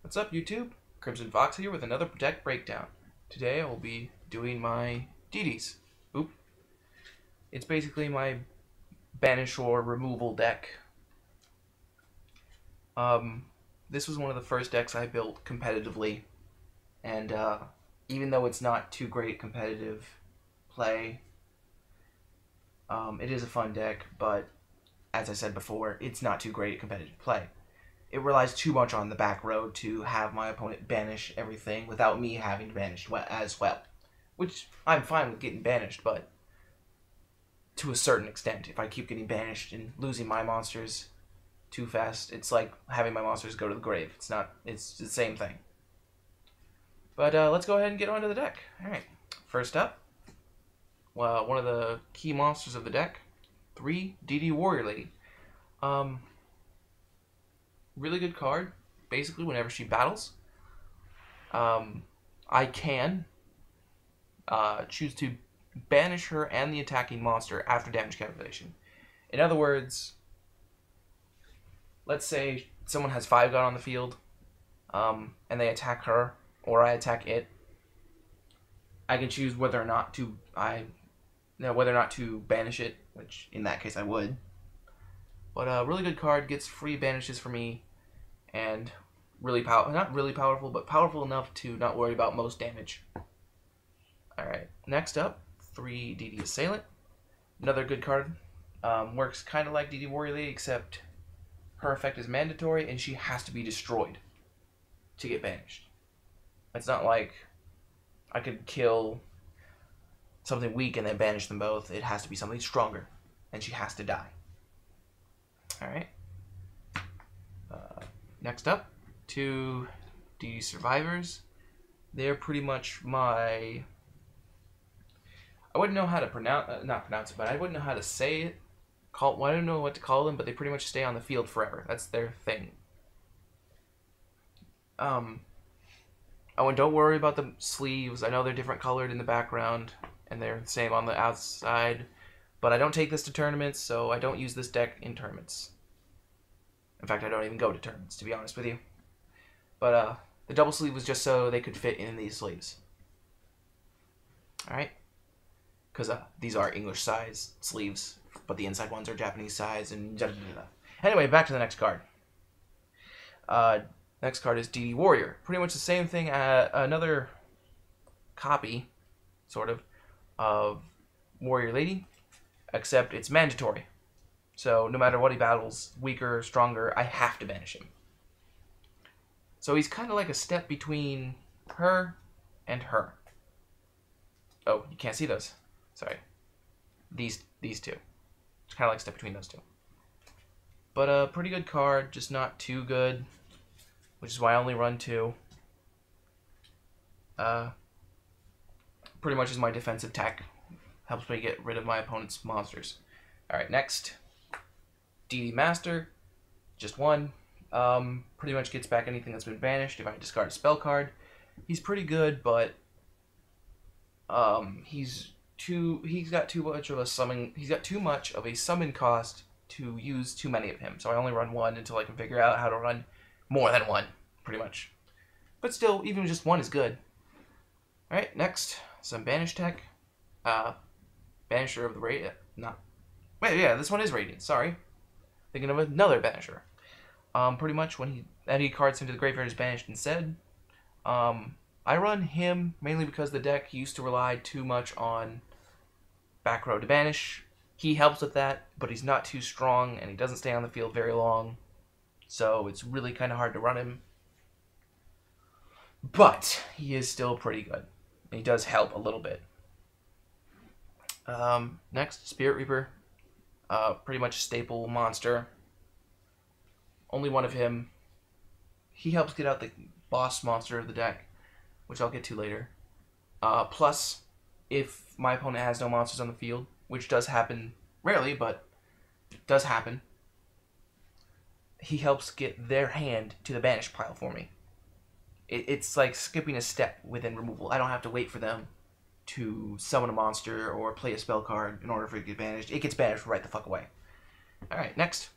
What's up, YouTube? Crimson Fox here with another deck breakdown. Today I will be doing my DDs. Oop. It's basically my Banisher removal deck. This was one of the first decks I built competitively, and even though it's not too great competitive play, it is a fun deck, but as I said before, it's not too great at competitive play. It relies too much on the back row to have my opponent banish everything without me having to banish as well. Which, I'm fine with getting banished, but to a certain extent. If I keep getting banished and losing my monsters too fast, it's like having my monsters go to the grave. It's the same thing. But let's go ahead and get onto the deck. Alright, first up, well, one of the key monsters of the deck, 3 DD Warrior Lady. Really good card, basically, whenever she battles. I can choose to banish her and the attacking monster after damage calculation. In other words, let's say someone has 5 God on the field, and they attack her, or I attack it. I can choose whether or not to banish it, which in that case I would. But a really good card, gets free banishes for me, and not really powerful, but powerful enough to not worry about most damage. Alright, next up, 3 DD Assailant. Another good card. Works kind of like DD Warrior Lady, except her effect is mandatory, and she has to be destroyed to get banished. It's not like I could kill something weak and then banish them both. It has to be something stronger, and she has to die. Alright. Next up, 2 DD Survivors. They're pretty much my... I wouldn't know how to not pronounce it, but I wouldn't know how to say it. I don't know what to call them, but they pretty much stay on the field forever. That's their thing. Don't worry about the sleeves. I know they're different colored in the background, and they're the same on the outside. But I don't take this to tournaments, so I don't use this deck in tournaments. In fact, I don't even go to tournaments, to be honest with you. But the double sleeve was just so they could fit in these sleeves. Alright? Because these are English size sleeves, but the inside ones are Japanese size, and da da da da. Anyway, back to the next card. Next card is DD Warrior. Pretty much the same thing, another copy, sort of Warrior Lady, except it's mandatory. So no matter what he battles, weaker, stronger, I have to banish him. So he's kind of like a step between her and her. Oh, you can't see those. Sorry. These two. It's kind of like a step between those two. But a pretty good card, just not too good, which is why I only run 2. Pretty much is my defensive tech. Helps me get rid of my opponent's monsters. Alright, next. DD Master, just 1. Pretty much gets back anything that's been banished if I discard a spell card. He's pretty good, but he's got too much of a summon cost to use too many of him. So I only run 1 until I can figure out how to run more than 1, pretty much. But still, even just 1 is good. Alright, next, some banish tech. Banisher of the Radiance. This one is Radiance, sorry. Thinking of another Banisher. Pretty much when any card sent to the graveyard is banished instead. I run him mainly because the deck used to rely too much on back row to banish. He helps with that, but he's not too strong, and he doesn't stay on the field very long. So it's really kind of hard to run him. But he is still pretty good. And he does help a little bit. Next, Spirit Reaper. Pretty much a staple monster. Only 1 of him. He helps get out the boss monster of the deck, which I'll get to later. Plus, if my opponent has no monsters on the field, which does happen rarely, but it does happen, he helps get their hand to the banish pile for me. It's like skipping a step within removal. I don't have to wait for them to summon a monster or play a spell card in order for it to get banished. It gets banished right the fuck away. Alright, next.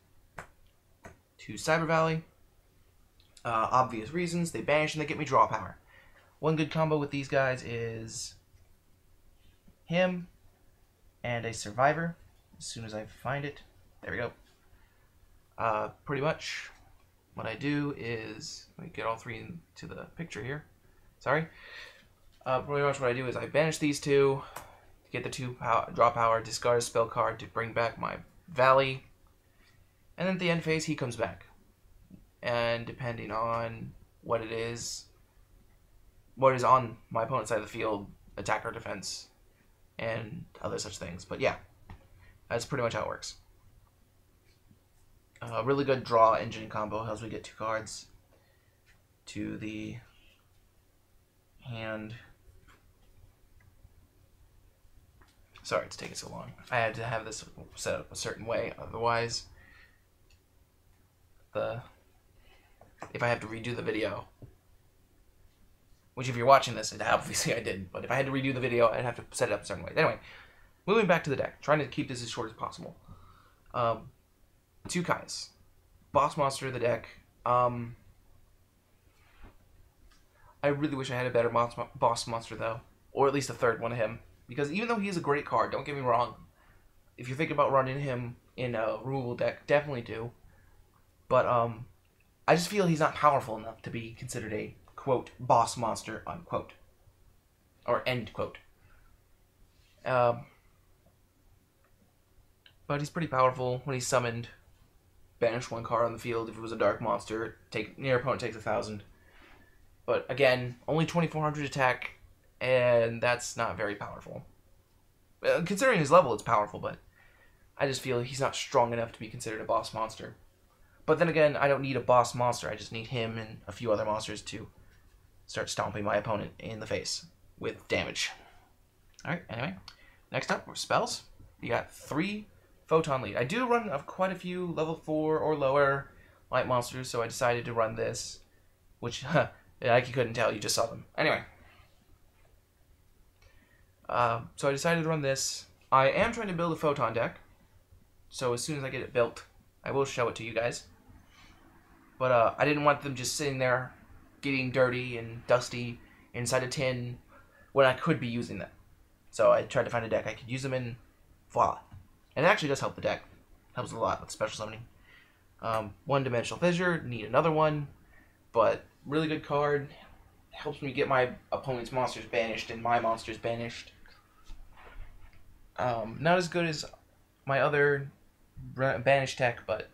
To Cyber Valley. Obvious reasons. They banish and they get me draw power. One good combo with these guys is him and a survivor. As soon as I find it. There we go. Pretty much what I do is, let me get all three into the picture here. Sorry. Pretty much what I do is I banish these two to get the 2 draw power, discard a spell card to bring back my Valley, and then at the end phase he comes back. And depending on what it is, what is on my opponent's side of the field, attack or defense, and other such things. But yeah, that's pretty much how it works. Really good draw engine combo helps me get 2 cards to the hand. Sorry it's taking so long. I had to have this set up a certain way, otherwise if I have to redo the video, which if you're watching this, obviously I didn't, but if I had to redo the video, I'd have to set it up a certain way. Anyway, moving back to the deck, trying to keep this as short as possible. 2 Caius. Boss monster of the deck. I really wish I had a better boss monster, though. Or at least a third one of him. Because even though he is a great card, don't get me wrong, if you're thinking about running him in a removal deck, definitely do. But, I just feel he's not powerful enough to be considered a, quote, boss monster, unquote. Or end quote. But he's pretty powerful when he's summoned. Banish 1 card on the field. If it was a dark monster, your opponent takes 1,000. But again, only 2,400 attack, and that's not very powerful. Considering his level, it's powerful, but I just feel he's not strong enough to be considered a boss monster. But then again, I don't need a boss monster. I just need him and a few other monsters to start stomping my opponent in the face with damage. Alright, anyway. Next up, spells. You got 3 Photon Lead. I do run quite a few level 4 or lower light monsters, so I decided to run this. Which, like you couldn't tell, you just saw them. Anyway. So I decided to run this. I am trying to build a Photon deck. So as soon as I get it built, I will show it to you guys. But I didn't want them just sitting there getting dirty and dusty inside a tin when I could be using them. So I tried to find a deck I could use them in. Voila. And it actually does help the deck. Helps a lot with special summoning. 1-dimensional Fissure, need another one. But really good card. Helps me get my opponent's monsters banished and my monsters banished. Not as good as my other banish tech, but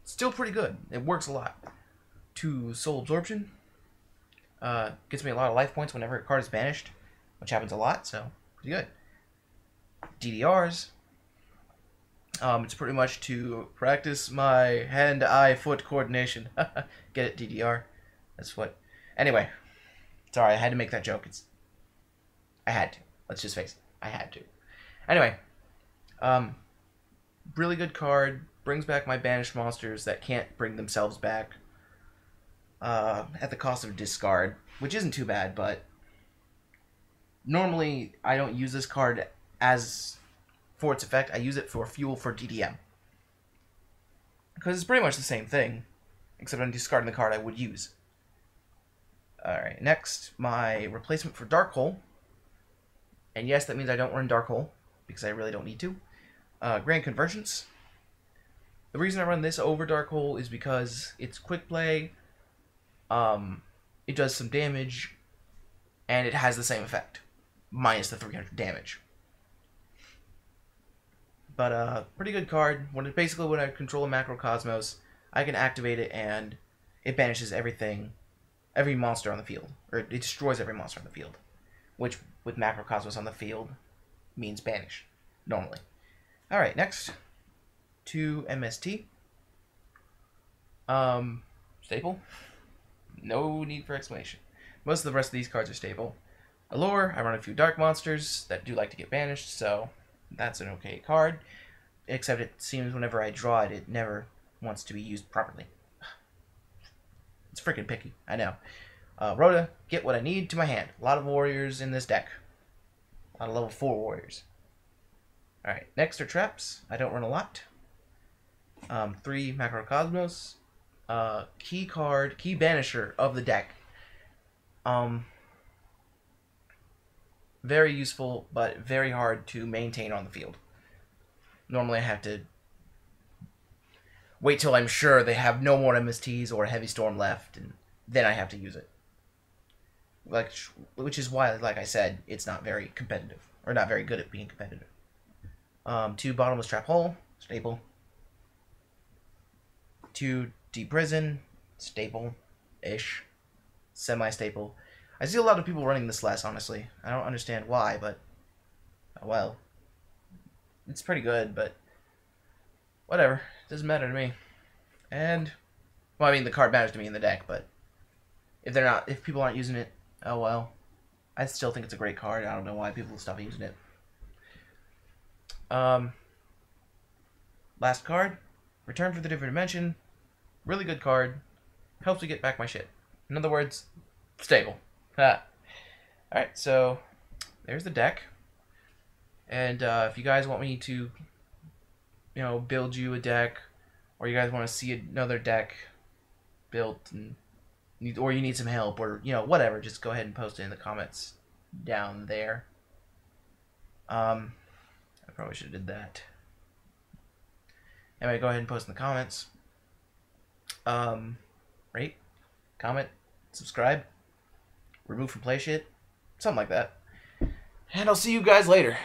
still pretty good. It works a lot. 2 Soul Absorption. Gets me a lot of life points whenever a card is banished, which happens a lot, so pretty good. DDRs. It's pretty much to practice my hand-eye-foot coordination. Get it, DDR? That's what... Anyway. Sorry, I had to make that joke. I had to. Let's just face it. I had to. Anyway. Really good card. Brings back my banished monsters that can't bring themselves back. At the cost of discard. Which isn't too bad, but... Normally, I don't use this card as... for its effect. I use it for fuel for DDM. Because it's pretty much the same thing. Except I'm discarding the card I would use. Alright, next, my replacement for Dark Hole. And yes, that means I don't run Dark Hole, because I really don't need to. Grand Convergence. The reason I run this over Dark Hole is because it's quick play, it does some damage, and it has the same effect, minus the 300 damage. But, pretty good card. Basically, when I control a Macrocosmos, I can activate it, and it banishes everything, every monster on the field. Or it destroys every monster on the field. Which, with Macrocosmos on the field, means banish, normally. Alright, next. 2 MST. Staple. No need for explanation. Most of the rest of these cards are stable. Allure, I run a few dark monsters that do like to get banished, so that's an okay card. Except it seems whenever I draw it, it never wants to be used properly. It's freaking picky, I know. ROTA, get what I need to my hand. A lot of warriors in this deck. A lot of level 4 warriors. Alright, next are traps. I don't run a lot. 3 Macrocosmos. key Banisher of the deck. Very useful, but very hard to maintain on the field. Normally I have to wait till I'm sure they have no more MSTs or a Heavy Storm left, and then I have to use it. Which is why, like I said, it's not very competitive, or not very good at being competitive. 2 Bottomless Trap Hole, staple. 2 Deep Prison, staple-ish, semi-staple. I see a lot of people running this less, honestly. I don't understand why, but, well, it's pretty good, but whatever. Doesn't matter to me. And, well, I mean, the card matters to me in the deck, but if people aren't using it, oh well. I still think it's a great card. I don't know why people stop using it. Last card, Return for the Different Dimension. Really good card. Helps me get back my shit. In other words, stable. Alright, so there's the deck. And if you guys want me to, build you a deck, or you guys want to see another deck built, or you need some help, or, whatever, just go ahead and post it in the comments down there. I probably should have did that. Anyway, go ahead and post in the comments. Rate, comment, subscribe, remove from play shit, something like that. And I'll see you guys later.